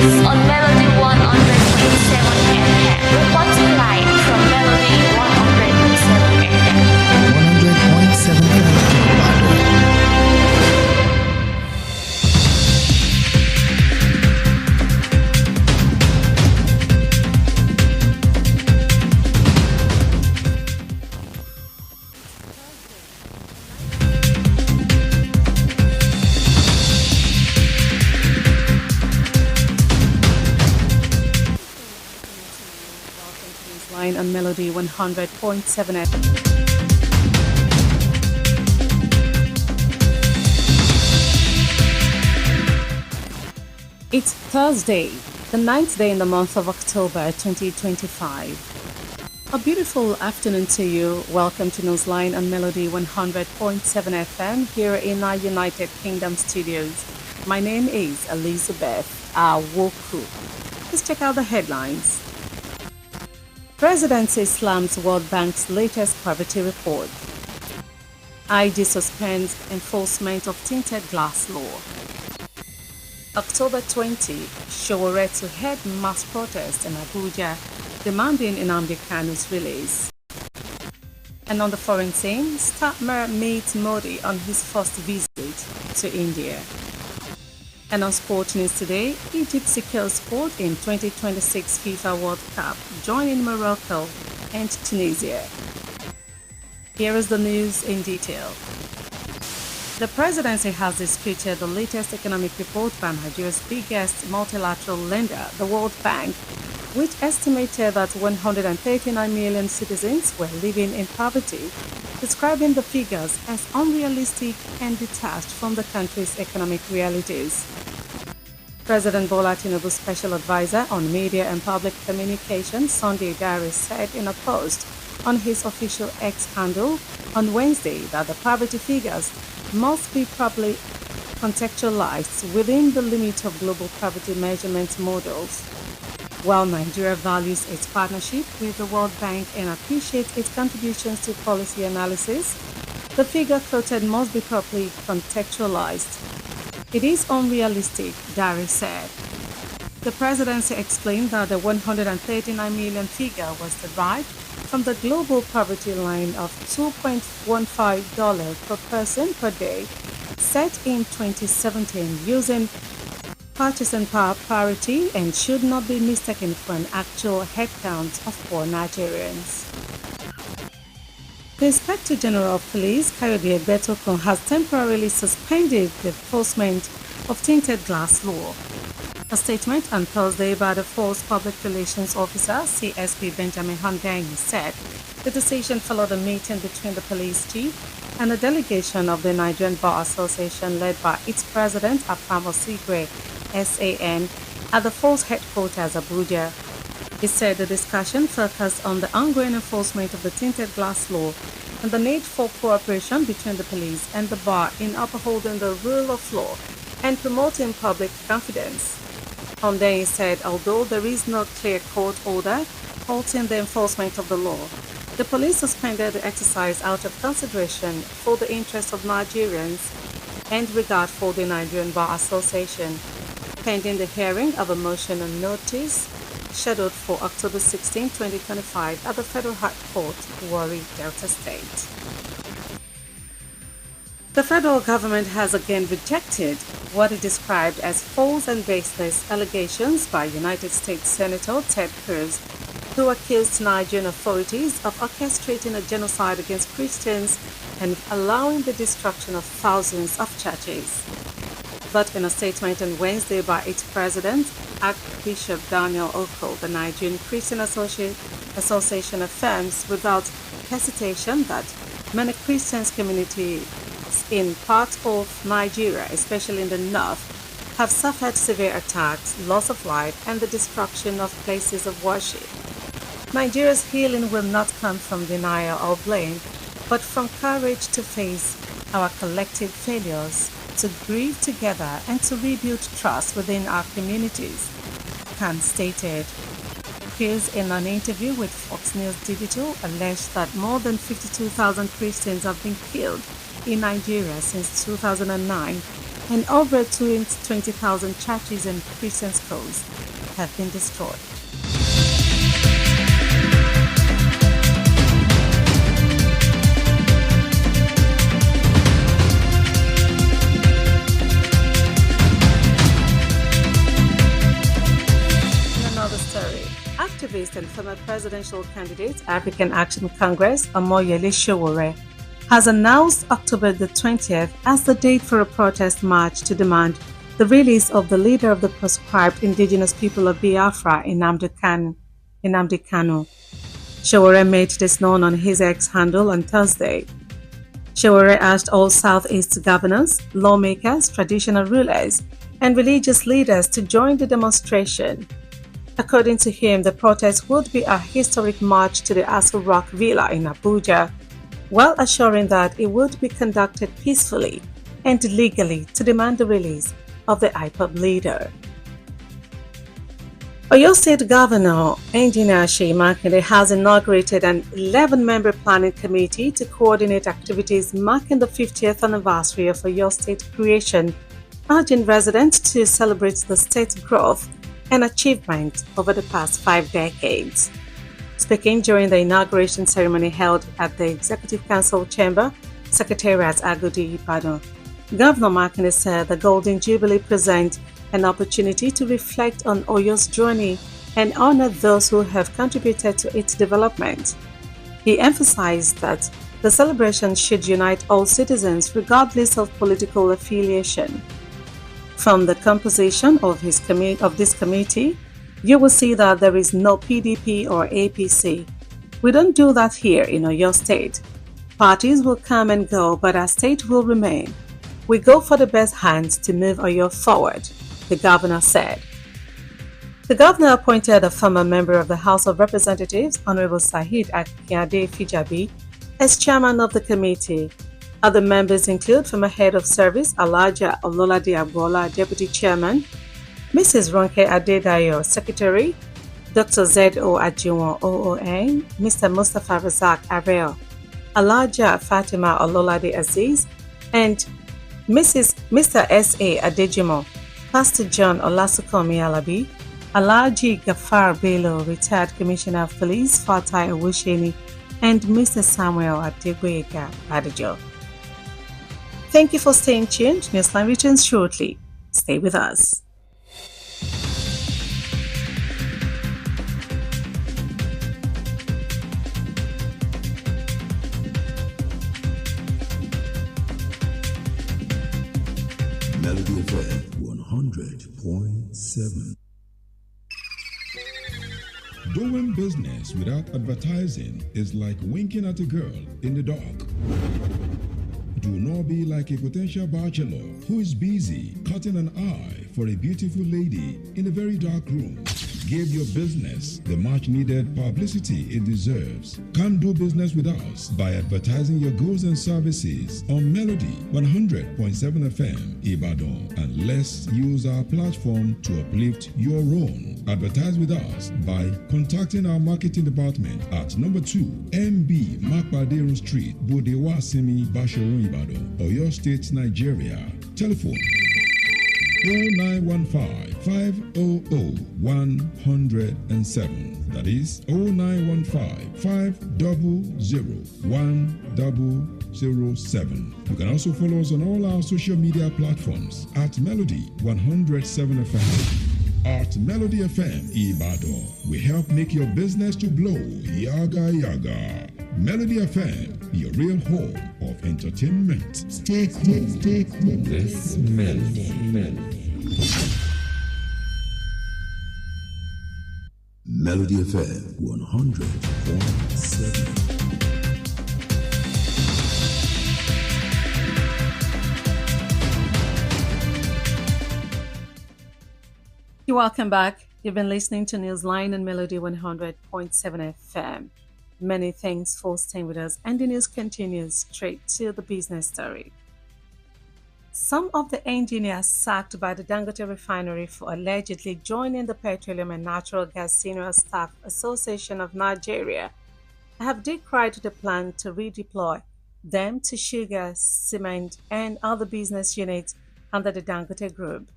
news on Melody 100.7 FM. Reporting live from Melody 100.7 FM. 100.7 Newsline on Melody 100.7 FM. It's Thursday, the ninth day in the month of October 2025. A beautiful afternoon to you. Welcome to Newsline on Melody 100.7 FM here in our United Kingdom studios. My name is Elizabeth Awoku. Let's check out the headlines. Presidency slams World Bank's latest poverty report. IG suspends enforcement of tinted glass law. October 20, Showore to head mass protest in Abuja, demanding Nnamdi Kanu's release. And on the foreign scene, Starmer meets Modi on his first visit to India. And on sport news today, Egypt secures sport in 2026 FIFA World Cup, joining Morocco and Tunisia. Here is the news in detail. The presidency has disputed the latest economic report by Nigeria's biggest multilateral lender, the World Bank, which estimated that 139 million citizens were living in poverty, describing the figures as unrealistic and detached from the country's economic realities. President Bola Tinubu's special advisor on media and public communications, Sunday Dare, said in a post on his official X handle on Wednesday that the poverty figures must be properly contextualized within the limit of global poverty measurement models. While Nigeria values its partnership with the World Bank and appreciates its contributions to policy analysis, the figure quoted must be properly contextualized. It is unrealistic, Dare said. The presidency explained that the 139 million figure was derived from the global poverty line of $2.15 per person per day set in 2017 using purchasing power parity and should not be mistaken for an actual headcount of poor Nigerians. The Inspector General of Police, Kayode Egbetokun, has temporarily suspended the enforcement of tinted glass law. A statement on Thursday by the Force Public Relations Officer, CSP Benjamin Hundenyi, said the decision followed a meeting between the police chief and a delegation of the Nigerian Bar Association led by its president, Afam Osigwe, SAN, at the Force headquarters, Abuja. He said the discussion focused on the ongoing enforcement of the tinted glass law and the need for cooperation between the police and the bar in upholding the rule of law and promoting public confidence. Hundenyi said although there is no clear court order halting the enforcement of the law, the police suspended the exercise out of consideration for the interests of Nigerians and regard for the Nigerian Bar Association, pending the hearing of a motion on notice scheduled for October 16, 2025 at the Federal High Court, Warri, Delta State. The federal government has again rejected what it described as false and baseless allegations by United States Senator Ted Cruz, who accused Nigerian authorities of orchestrating a genocide against Christians and allowing the destruction of thousands of churches. But in a statement on Wednesday by its president, Archbishop Daniel Oko, the Nigerian Christian Association affirms without hesitation that many Christian communities in parts of Nigeria, especially in the north, have suffered severe attacks, loss of life, and the destruction of places of worship. Nigeria's healing will not come from denial or blame, but from courage to face our collective failures, to grieve together, and to rebuild trust within our communities, Khan stated. Cruz, in an interview with Fox News Digital, alleged that more than 52,000 Christians have been killed in Nigeria since 2009, and over 20,000 churches and Christian schools have been destroyed. In another story, activist and former presidential candidate, African Action Congress, Omoyele Sowore, has announced October the 20th as the date for a protest march to demand the release of the leader of the proscribed indigenous people of Biafra, Nnamdi Kanu. Sowore made this known on his X handle on Thursday. Sowore asked all Southeast governors, lawmakers, traditional rulers, and religious leaders to join the demonstration. According to him, the protest would be a historic march to the Aso Rock Villa in Abuja, while assuring that it would be conducted peacefully and legally to demand the release of the IPOB leader. Oyo State Governor Engineer Seyi Makinde has inaugurated an 11-member planning committee to coordinate activities marking the 50th anniversary of Oyo State creation, urging residents to celebrate the state's growth and achievement over the past 5 decades. Speaking during the inauguration ceremony held at the Executive Council Chamber, Secretariat Agodi Ibadan, Governor Makinde said the Golden Jubilee presents an opportunity to reflect on Oyo's journey and honor those who have contributed to its development. He emphasized that the celebration should unite all citizens regardless of political affiliation. From the composition of this committee, you will see that there is no PDP or APC. We don't do that here in Oyo State. Parties will come and go, but our state will remain. We go for the best hands to move Oyo forward, the governor said. The governor appointed a former member of the House of Representatives, Honorable Saheed Akinade Fijabi, as chairman of the committee. Other members include former head of service Alhaja Ololade Agbola, deputy chairman, Mrs. Ronke Adedayo, secretary, Dr. Z.O. Ajiwon, OON, Mr. Mustafa Razak Areo, Alhaja Fatima Ololade Aziz, and Mr. S.A. Adejimo, Pastor John Olasukomi Alabi, Alhaji Gafar Bello, retired Commissioner of Police Fatai Owusheni, and Mr. Samuel Adegboyega Adejo. Thank you for staying tuned. Newsline returns shortly. Stay with us. Melody FM 100.7. Doing business without advertising is like winking at a girl in the dark. Do not be like a potential bachelor who is busy cutting an eye for a beautiful lady in a very dark room. Give your business the much needed publicity it deserves. Come do business with us by advertising your goods and services on Melody 100.7 FM Ibadan, and let's use our platform to uplift your own. Advertise with us by contacting our marketing department at number 2 MB Makpaderu Street, Bodewa Simi, Basharun, Ibadan, Oyo State, Nigeria. Telephone 0915-500-107. That is 0915-500-1007. You can also follow us on all our social media platforms at Melody 107 FM. At Melody FM Ibadan, we help make your business to blow. Yaga yaga. Melody FM, your real home of entertainment. Stay cool. This melody. Melody FM 100.7. You're welcome back. You've been listening to Newsline and Melody 100.7 FM. Many thanks for staying with us, and the news continues straight to the business story. Some of the engineers sacked by the Dangote refinery for allegedly joining the Petroleum and Natural Gas Senior Staff Association of Nigeria have decried the plan to redeploy them to sugar, cement, and other business units under the Dangote Group.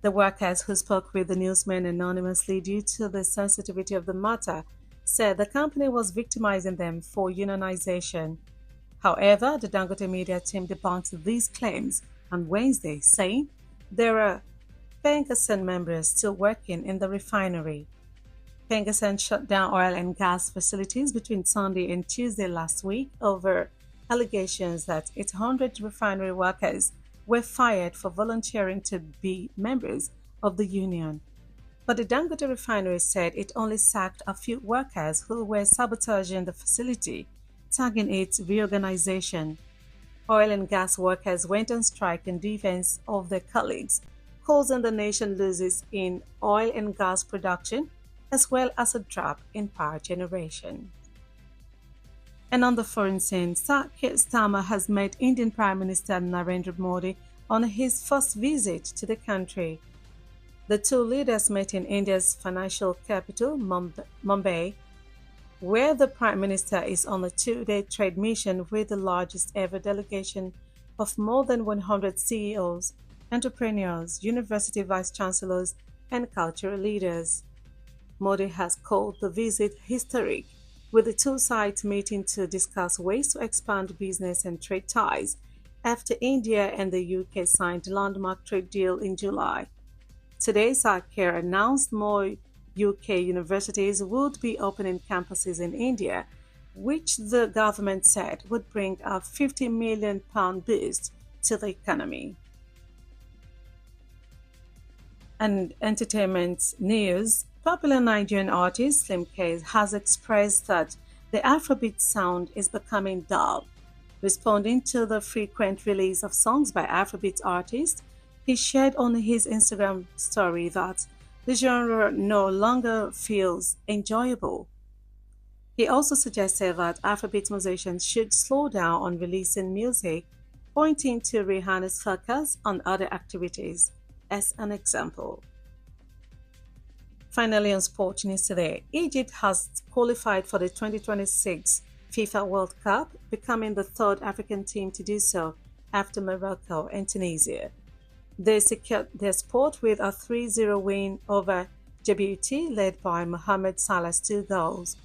The workers who spoke with the newsman anonymously due to the sensitivity of the matter said the company was victimizing them for unionization. However, the Dangote media team debunked these claims on Wednesday, saying there are Pengasan members still working in the refinery. Pengasan shut down oil and gas facilities between Sunday and Tuesday last week over allegations that 800 refinery workers were fired for volunteering to be members of the union. But the Dangote refinery said it only sacked a few workers who were sabotaging the facility, tagging it reorganization. Oil and gas workers went on strike in defense of their colleagues, causing the nation losses in oil and gas production as well as a drop in power generation. And on the foreign scene, Sir Keir Starmer has met Indian Prime Minister Narendra Modi on his first visit to the country. The two leaders met in India's financial capital, Mumbai, where the Prime Minister is on a two-day trade mission with the largest ever delegation of more than 100 CEOs, entrepreneurs, university vice-chancellors, and cultural leaders. Modi has called the visit historic, with the two sides meeting to discuss ways to expand business and trade ties after India and the UK signed a landmark trade deal in July. Today, Sir Keir announced more UK universities would be opening campuses in India, which the government said would bring a £50 million boost to the economy. And entertainment news. Popular Nigerian artist Slim Case has expressed that the Afrobeat sound is becoming dull. Responding to the frequent release of songs by Afrobeat artists, he shared on his Instagram story that the genre no longer feels enjoyable. He also suggested that Afrobeat musicians should slow down on releasing music, pointing to Rihanna's focus on other activities as an example. Finally, on sports news today, Egypt has qualified for the 2026 FIFA World Cup, becoming the third African team to do so after Morocco and Tunisia. They secured their spot with a 3-0 win over Djibouti, led by Mohamed Salah's 2 goals.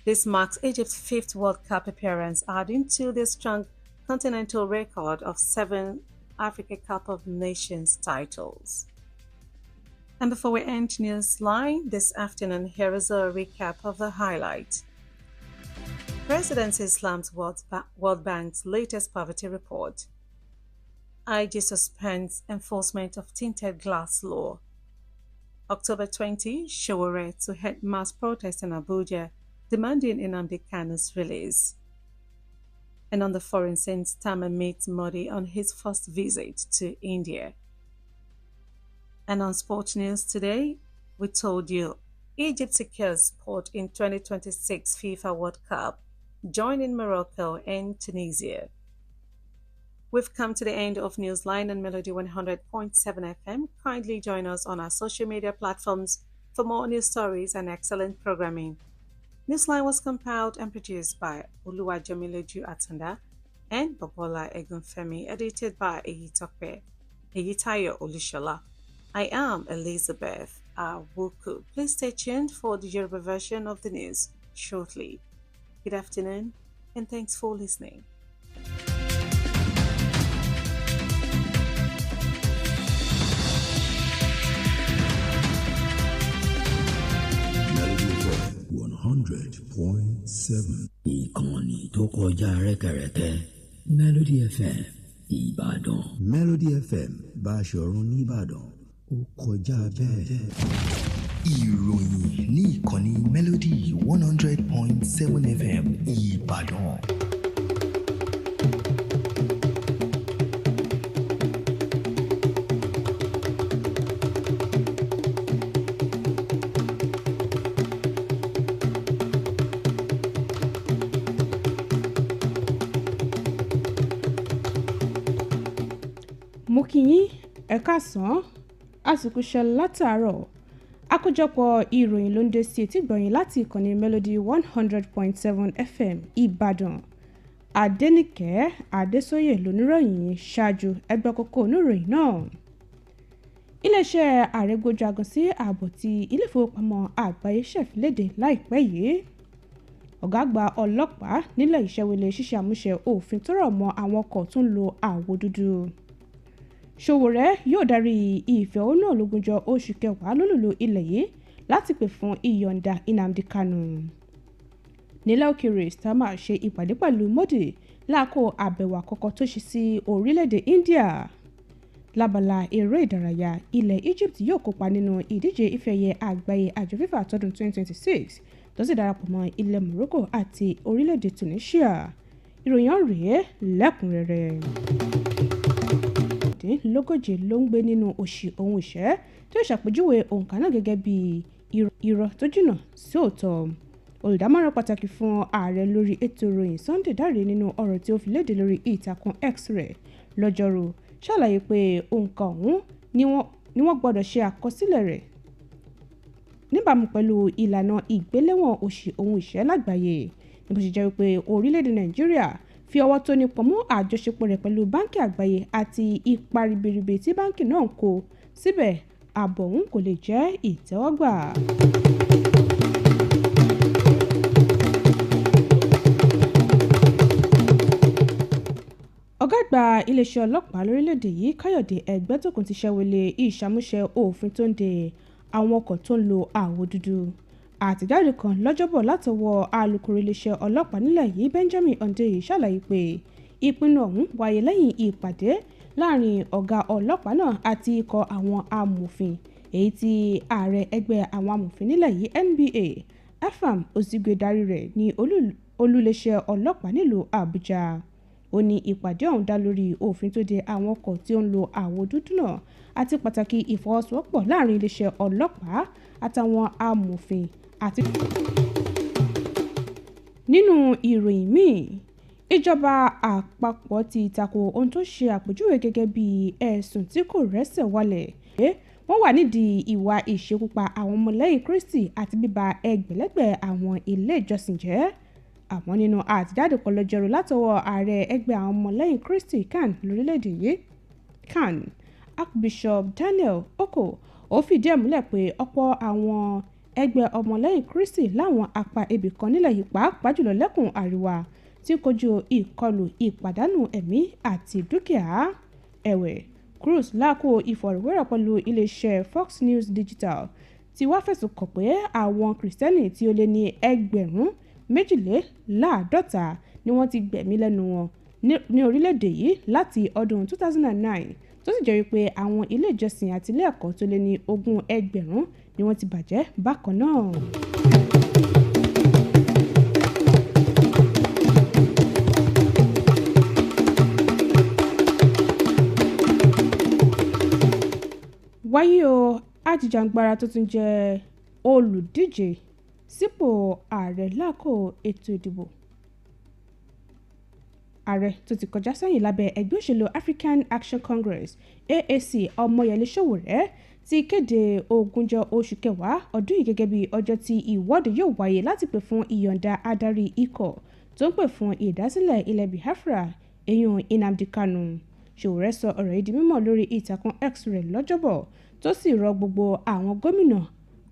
This marks Egypt's 5th World Cup appearance, adding to their strong continental record of 7 Africa Cup of Nations titles. And before we end Newsline this afternoon, here is a recap of the highlight. Presidency slams World Bank's latest poverty report. IG suspends enforcement of tinted glass law. October 20, Showore to head mass protest in Abuja, demanding Nnamdi Kanu's release. And on the foreign scene, Starmer meets Modi on his first visit to India. And on sports news today, we told you Egypt secures spot in 2026 FIFA World Cup, joining Morocco and Tunisia. We've come to the end of Newsline and Melody 100.7 FM. Kindly join us on our social media platforms for more news stories and excellent programming. Newsline was compiled and produced by Oluwajomiloju Atanda and Bobola Egunfemi, edited by Eyitayo Olushola. I am Elizabeth Awoku. Please stay tuned for the Yoruba version of the news shortly. Good afternoon and thanks for listening. Melody FM 100.7. Ìkànnì tó kọjá rẹ́kẹrẹ́kẹ́ Melody FM Ìbàdàn. Melody FM Báṣọ̀run nìbàdàn ó kọjá bẹ́ẹ̀. Ìròyìn ní ìkànnì Melody 100.7 FM Ìbàdàn. Mo kí yín ẹ káàsán àsìkò iṣẹ́ látàárọ̀ àkójọpọ̀ ìròyìn ló ń dé sí etí gbọ̀yìn láti ìkànnì Melody 100.7 FM Ìbàdàn Adenike Adesoye lóníròyìn ṣáájú ẹgbẹ́ kókó oníròyìn náà. Iléeṣẹ́ ààrẹ gbójú agan sí ààbò tí ilé ìfowópamọ́ àgbáyé ṣèfìlédè láìpẹ́ yìí. Ọ̀gá àgbà ọlọ́pàá nílẹ̀ ìṣẹ́wélé ṣíṣe àmúṣe òfin tó rọ̀ mọ́ àwọn ọkọ̀ tó ń lo àwọ̀ dúdú. Sowore yóò darí ìfẹ̀hónú ológunjọ oṣù kẹwàá lólùlù ilẹ̀ yìí láti pè fún ìyọ̀ǹda Nnamdi Kanu. Nílẹ̀ òkèèrè Starmer ṣe ìpàdé pẹ̀lú Modi láàkó àbẹ̀wò àkọ́kọ́ tó ṣe sí orílẹ̀-èdè India. Lábala eré ìdárayá ilẹ̀ Egypt yóò kópa nínú ìdíje ife-ẹ̀yẹ àgbáyé àjọ FIFA tọdún 2026 tó sì darapọ̀ mọ́ ilẹ̀ Morocco àti orílẹ̀-èdè Tunisia. Ìròyìn rèé lẹ́kùnrẹ́rẹ́. Lógóje ló ń gbé nínú òṣì ohun ìṣẹ́ tó ṣàpèjúwe òǹkà náà gẹ́gẹ́ bí irọ́ tó jìnnà sí òótọ́. Olùdámọ̀ràn pàtàkì fún ààrẹ lórí ètò ìròyìn Sunday Dare nínú ọ̀rọ̀ tí ó fi léde lórí ìtàkùn X rẹ̀ lọ́jọ́rú ṣàlàyé pé òǹkà ọ̀hún ni wọ́n gbọ́dọ̀ ṣe àkọsílẹ̀ rẹ̀ níbàámu pẹ̀lú ìlànà ìgbéléwọ̀n òṣì ohun ìṣẹ́ lágbàáyé. Níbo ṣe jẹ́ wípé orílẹ̀-èdè Nàìjíríà fi ọwọ́ tó nípọn mú àjọṣepọ̀ rẹ̀ pẹ̀lú báńkì àgbáyé àti ipa ribiribi tí báńkì náà ń kó síbẹ̀ ààbọ̀ ọ̀hún kò lè jẹ́ ìtẹ́wọ́gbà. Ọ̀gá àgbà iléeṣẹ́ ọlọ́pàá lórílẹ̀‐èdè yìí Káyọ̀dé Ẹgbẹ́tókun ti ṣẹ́wọ́lé ìṣàmúṣe òfin tó ń de àwọn ọkọ̀ tó ń lo àwọ̀ dúdú. Àtẹ̀jáde kan lọ́jọ́bọ̀ látọwọ́ alukoro iléeṣẹ́ ọlọ́pàá nílẹ̀ yìí Benjamin Hundeyin ṣàlàyé pé ìpinnu ọ̀hún wáyé lẹ́yìn ìpàdé láàrin ọ̀gá ọlọ́pàá náà àti ikọ̀ àwọn amòfin èyí tí ààrẹ ẹgbẹ́ àwọn amòfin nílẹ̀ yìí NBA Afam Osigwe darí rẹ̀ ní olúléeṣẹ́ ọlọ́pàá nílùú Àbújá. Ó ní ìpàdé ọ̀hún dá lórí òfin tó de àwọn ọkọ̀ tí ó ń lo àwọ̀ dúdú náà àti pàtàkì ìfọwọ́sowọ́pọ̀ láàrin iléeṣẹ́ ọlọ́pàá àtàwọn amòfin àti. Nínú ìròyìn míì, ìjọba àpapọ̀ ti tako ohun tó ṣe àpèjúwe gẹ́gẹ́ bí ẹ̀sùn tí kò rẹ́sẹ̀ walẹ̀ pé wọ́n wà nídìí ìwà ìṣekúpa àwọn ọmọlẹ́yìn Kristi àti bíba ẹgbẹ̀lẹ́gbẹ̀ àwọn ilé ìjọsìn jẹ́. Àwọn nínú àtẹ̀jáde kan lọ́jọ́rú látọwọ́ ààrẹ ẹgbẹ́ àwọn ọmọlẹ́yìn Kristi CAN lórílẹ̀‐èdè yìí CAN Archbishop Daniel Oko ó fìdí ẹ̀ múlẹ̀ pé ọ̀pọ̀ àwọn ẹgbẹ́ ọmọlẹ́yìn Kristi láwọn apá ibì kan nílẹ̀ yìí pàápàá jùlọ lẹ́kùn àríwá tí kojú ìkọlù ìpàdánù ẹ̀mí àti dúkìá. Ẹ̀wẹ̀ Cruz lákò ìfọ̀rọ̀wérọ̀ pẹ̀lú iléeṣẹ́ Fox News Digital tí wá fẹ̀sùn kàn pé àwọn Kìrìsìtẹ́nì tí ó lé ní ẹgbẹ̀rún 52 ni wọ́n ti gbẹ̀mí lẹ́nu wọn ní orílẹ̀-èdè yìí láti ọdún 2009 tó sì jẹ́ wípé àwọn ilé ìjọsìn àti ilé ẹ̀kọ́ tó lé ní 20,000 ni wọ́n ti bàjẹ́ bákan náà. Wáyé o, ajìjàǹgbara tó tún jẹ́ olùdíje sípò ààrẹ lákò ètò ìdìbò ààrẹ tó ti kọjá sẹ́yìn lábẹ́ ẹgbẹ́ òṣèlú African Action Congress AAC Ọmọyẹlé Sowore ti kéde 20 oṣù kẹwàá ọdún yìí gẹ́gẹ́ bí ọjọ́ tí ìwọ́de yóò wáyé láti pè fún ìyọ̀ǹda adarí ikọ̀ tó ń pè fún ìdásílẹ̀ ilẹ̀ Biafra èyun Nnamdi Kanu. Sowore sọ ọ̀rọ̀ yìí di mímọ̀ lórí ìtàkùn X rẹ̀ lọ́jọ́bọ̀ tó sì rọ gbogbo àwọn gómìnà,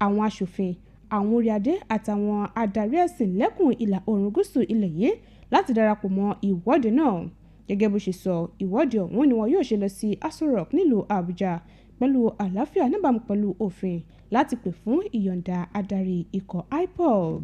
àwọn aṣòfin, àwọn orí adé àtàwọn adarí ẹ̀sìn lẹ́kùn ìlà oòrùn gúúsù ilẹ̀ yìí láti darapọ̀ mọ́ ìwọ́de náà. Gẹ́gẹ́ bó ṣe sọ, ìwọ́de ọ̀hún ni wọn yóò ṣe lọ sí Aso Rock nílùú Àbújá pẹ̀lú àlàáfíà níbàámu pẹ̀lú òfin láti pè fún ìyọ̀ǹda adarí ikọ̀ IPOB.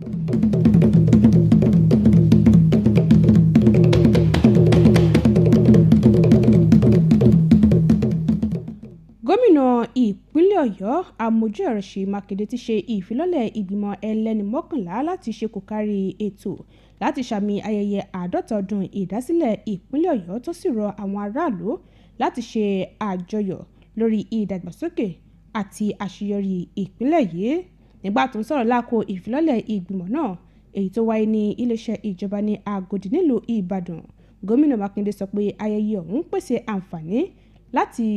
Gómìnà ìpínlẹ̀ Ọ̀yọ́ Amójú-ẹ̀rọ Ṣèyí Mákindé ti ṣe ìfilọ́lẹ̀ ìgbìmọ̀ ẹlẹ́ni 11 láti ṣe kòkárí ètò láti ṣàmì ayẹyẹ 50 ọdún ìdásílẹ̀ ìpínlẹ̀ Ọ̀yọ́ tó sì rọ àwọn aráàlú láti ṣe àjọyọ̀ lórí ìdàgbàsókè àti àṣeyọrí ìpínlẹ̀ yìí. Nígbà tó ń sọ̀rọ̀ lákò ìfilọ́lẹ̀ ìgbìmọ̀ náà èyí tó wáyé ní iléeṣẹ́ ìjọba ní Agodi nílùú Ìbàdàn, gómìnà Mákindé sọ pé ayẹyẹ ọ̀hún pèsè àǹfààní láti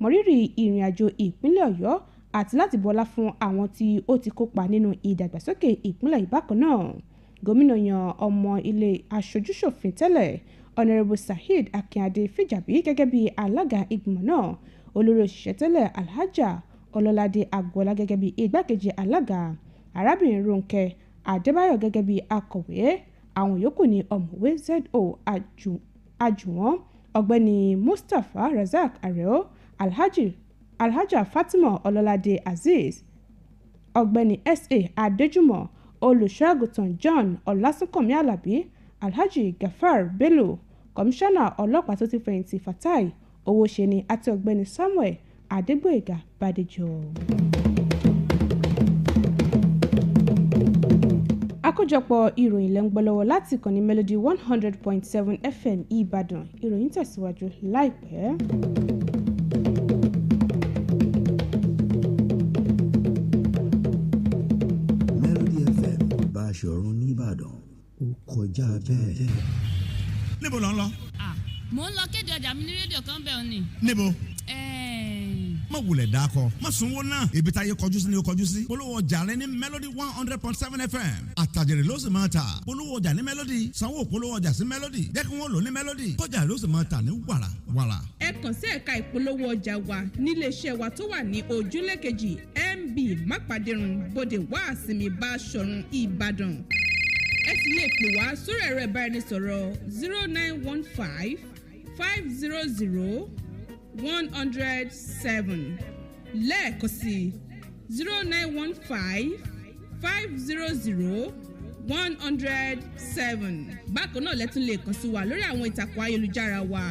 mọrírì ìrìn àjò ìpínlẹ̀ Ọ̀yọ́ àti láti bọlá fún àwọn tí ó ti kópa nínú ìdàgbàsókè ìpínlẹ̀ ìbákan náà. gómìnà yan ọmọ ilé aṣojúṣòfin tẹ́lẹ̀ Honourable Saheed Akínadé Fìjàbí gẹ́gẹ́ bí alága ìgbìmọ̀ náà, olórí òṣìṣẹ́ tẹ́lẹ̀ Alhaja Ọlọ́ládé Agboola gẹ́gẹ́ bí igbákejì alága, arábìnrin Rónkẹ́ Adébáyọ̀ gẹ́gẹ́ bí akọ̀wé. Àwọn yòókù ní ọ̀mọ̀wé Z.O. Àjùwọ̀n, ọ̀gbẹ́ni Mustapha Razak Areo, Alhaja Fatima Ọlọ́ládé Azeez, ọ̀gbẹ́ni S.A. Adéjùmọ̀, olùṣọ́-àgùntàn John Ọlásùnkànmí Àlàbí, Alhaji Gafar Bello, kọmíṣánná ọlọ́pàá tó ti fẹ̀yìntì Fatai Owóṣeni àti ọ̀gbẹ́ni Samuel Adégbóyèga Bádéjọ. Àkójọpọ̀ ìròyìn lẹ́ ń gbọ́ lọ́wọ́ láti ìkànnì Melody 100.7 FM Ìbàdàn. Ìròyìn tẹ̀síwájú láìpẹ́. Melody FM Báṣọ̀run nìbàdàn ó kọjá bẹ́ẹ̀. Níbo ló ń lọ? Mo ń lọ kéde ọjà mi ní rédíò kan bẹ́ẹ̀ ni. Níbo? Má wulẹ̀ dákọ, má sunwó náà. Ibi tá a yẹ kọjú sí ni o kọjú sí. Polówó ọjà rẹ ní Melody 100.7 FM. Àtàjèrè ló sì máa ta. Polówó ọjà ní Melody. Sanwó polówó ọjà sí Melody. Jẹ́ kí wọ́n lò ní Melody. Kọjá ló sì máa ta ní wàrà wàrà. Ẹ kàn sí ẹ̀ka ìpolówó ọjà wa níléeṣẹ́ wa tó wà ní ojúlé kejì MB Mápàdérun Bódè Wàásìmí Báṣọ̀run Ìbàdàn. Ẹ sì lè pè wá sórí ẹ̀rọ ìbáraẹnisọ̀rọ̀ 0915 500 107 lẹ́ẹ̀kan sí 0915 500 107. Bákan náà lẹ́tún lè kàn sí wa lórí àwọn ìtàkùn ayélujára wa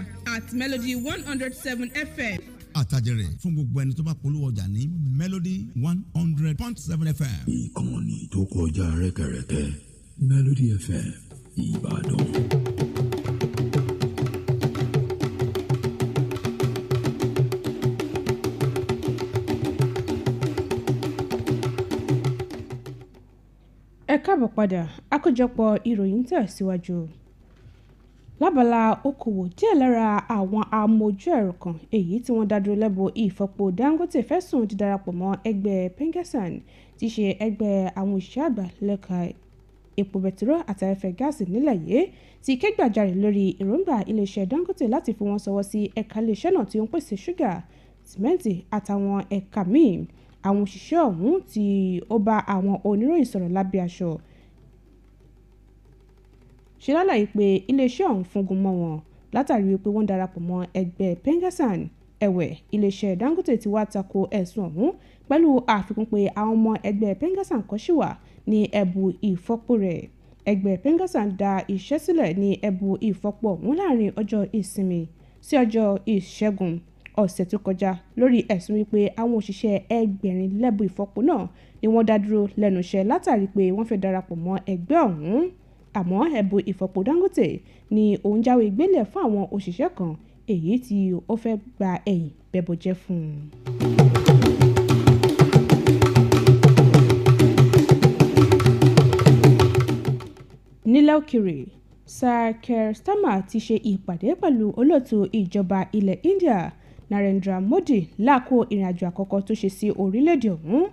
@Melody 107 FM. Àtàjèrè fún gbogbo ẹni tó bá polówó ọjà ní Melody 100.7 FM. Ìkànnì tó kọjá rẹ́kẹrẹ́kẹ́ Melody FM Ìbàdàn. Ẹ káàbọ̀ padà. Àkójọpọ̀ ìròyìn tẹ̀síwájú. Lábala okòwò, díẹ̀ lára àwọn amójú ẹ̀rọ kan èyí tí wọ́n dádúró lẹ́bùn ìfọpo Dangote fẹ̀sùn dídarapọ̀ mọ́ ẹgbẹ́ Pengassan tí ṣe ẹgbẹ́ àwọn òṣìṣẹ́ àgbà lẹ́ka epo bẹtiró àtafẹ́fẹ́ gáàsì nílẹ̀ yìí ti kẹ́gbàjarè lórí èròǹgbà iléeṣẹ́ Dangote láti fi wọ́n sọwọ́ sí ẹ̀ka iléeṣẹ́ náà tí ó ń pèsè ṣúgà, sìmẹ́ǹtì àtàwọn ẹ̀ka míì. Àwọn òṣìṣẹ́ ọ̀hún tí ó bá àwọn oníròyìn sọ̀rọ̀ lábẹ́ aṣọ ṣe lálàyé pé iléeṣẹ́ ọ̀hún fúngun mọ́ wọn látàrí pé wọ́n darapọ̀ mọ́ ẹgbẹ́ Pengassan. Ẹ̀wẹ̀, iléeṣẹ́ Dangote ti wá tako ẹ̀sùn ọ̀hún pẹ̀lú àfikún pé àwọn ọmọ ẹgbẹ́ Pengassan kan ṣì wà ní ẹ̀bù ìfọpo rẹ̀. Ẹgbẹ́ Pengassan dá iṣẹ́ sílẹ̀ ní ẹ̀bù ìfọpo ọ̀hún láàrin ọjọ́ ìsinmi sí ọjọ́ ìṣẹ́gun ọ̀sẹ̀ tó kọjá lórí ẹ̀sùn wípé àwọn òṣìṣẹ́ ẹgbẹ̀rin lẹ́bù ìfọpo náà ni wọ́n dá dúró lẹ́nu iṣẹ́ látàrí pé wọ́n fẹ́ darapọ̀ mọ́ ẹgbẹ́ ọ̀hún. Àmọ́ ẹ̀bù ìfọpo Dangote ni òun jáwé gbélẹ̀ fún àwọn òṣìṣẹ́ kan èyí tí ó fẹ́ gba ẹ̀yìn bẹbọjẹ́ fún un. Nílẹ̀ òkèrè, Sir Keir Starmer ti ṣe ìpàdé pẹ̀lú olóòtú ìjọba ilẹ̀ India Narendra Modi láàkó ìrìnàjò àkọ́kọ́ tó ṣe sí orílẹ̀-èdè ọ̀hún.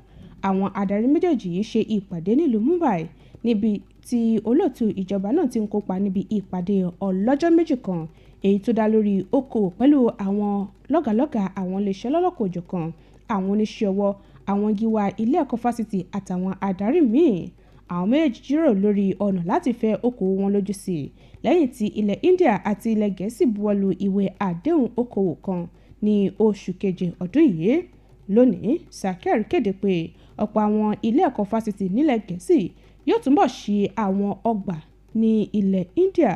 Àwọn adarí méjèèjì yìí ṣe ìpàdé nílùú Mumbai níbi tí olóòtú ìjọba náà ti ń kópa níbi ìpàdé ọlọ́jọ́ méjì kan èyí tó dá lórí okòwò pẹ̀lú àwọn lọ́gàlọ́gà àwọn iléeṣẹ́ lọ́lọ́kọ̀-ò-jọ̀kan, àwọn oníṣẹ́ ọwọ́, àwọn gíwá ilé ẹ̀kọ́ fásitì àtàwọn adarí míì. Àwọn méjèèjì jíròrò lórí ọ̀nà láti fẹ́ okòwò wọn lójú sí lẹ́yìn tí ilẹ̀ India àti ilẹ̀ Gẹ̀ẹ́sì buwọ́lu ìwé àdéhùn okòwò kan ní oṣù keje ọdún yìí. Lónìí, Sir Keir kéde pé ọ̀pọ̀ àwọn ilé ẹ̀kọ́ fásitì nílẹ̀ Gẹ̀ẹ́sì yóò túnbọ̀ ṣí àwọn ọgbà ní ilẹ̀ India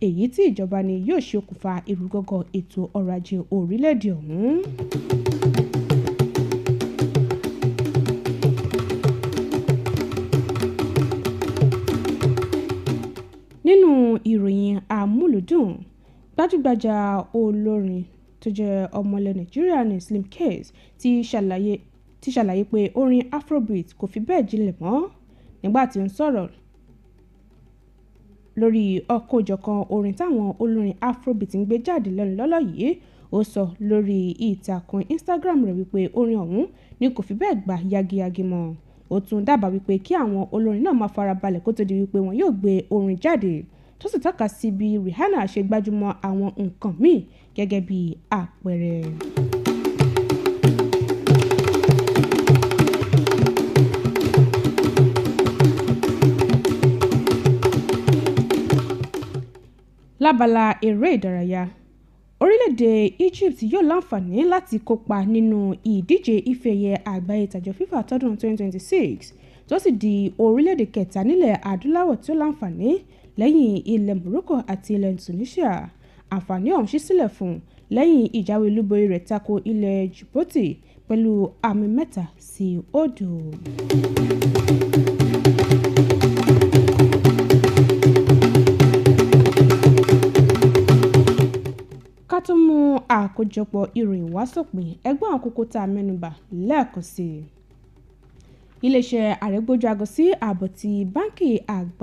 èyí tí ìjọba ni yóò ṣe okùnfà ìrúgọ́gọ́ ètò ọrọ̀ ajé orílẹ̀-èdè ọ̀hún. Nínú ìròyìn àmúlùdùn, gbajúgbajà olórin tó jẹ́ ọmọ ilẹ̀ Nàìjíríà ní Slim Case ti ṣàlàyé pé orin Afrobeat kò fi bẹ́ẹ̀ jinlẹ̀ mọ́. Nígbà tí ó ń sọ̀rọ̀ lórí ọ̀kanòjọ̀kan orin táwọn olórin Afrobeat ń gbé jáde lẹ́nu lọ́lọ́ yìí, ó sọ lórí ìtàkùn Instagram rẹ̀ wípé orin ọ̀hún ni kò fi bẹ́ẹ̀ gbà yagiyagi mọ́. ó tún dábàá wípé kí àwọn olórin náà máa farabalẹ̀ kó tó di wípé wọn yóò gbé orin jáde, tó sì tọ́ka sí bí Rihanna ṣe gbájúmọ́ àwọn nǹkan míì gẹ́gẹ́ bí àpẹẹrẹ. Lábala eré ìdárayá, orílẹ̀-èdè Egypt yóò láǹfààní láti kópa nínú ìdíje ife ẹ̀yẹ àgbáyé tàjọ FIFA tọdún 2026 tó sì di orílẹ̀-èdè kẹta nílẹ̀ adúláwọ̀ tí ó láǹfààní lẹ́yìn ilẹ̀ Morocco àti ilẹ̀ Tunisia. Àǹfààní ọ̀hún ṣí sílẹ̀ fún lẹ́yìn ìjáwé olúborí rẹ̀ tako ilẹ̀ Djibouti pẹ̀lú àmì 3-0. Ká tó mú àkójọpọ̀ ìròyìn wá sópin, ẹgbọ́n àwọn kókó tá a mẹ́nubà lẹ́ẹ̀kan sí i. Iléeṣẹ́ ààrẹ gbójú agan sí ààbọ̀ tí báńkì àgbà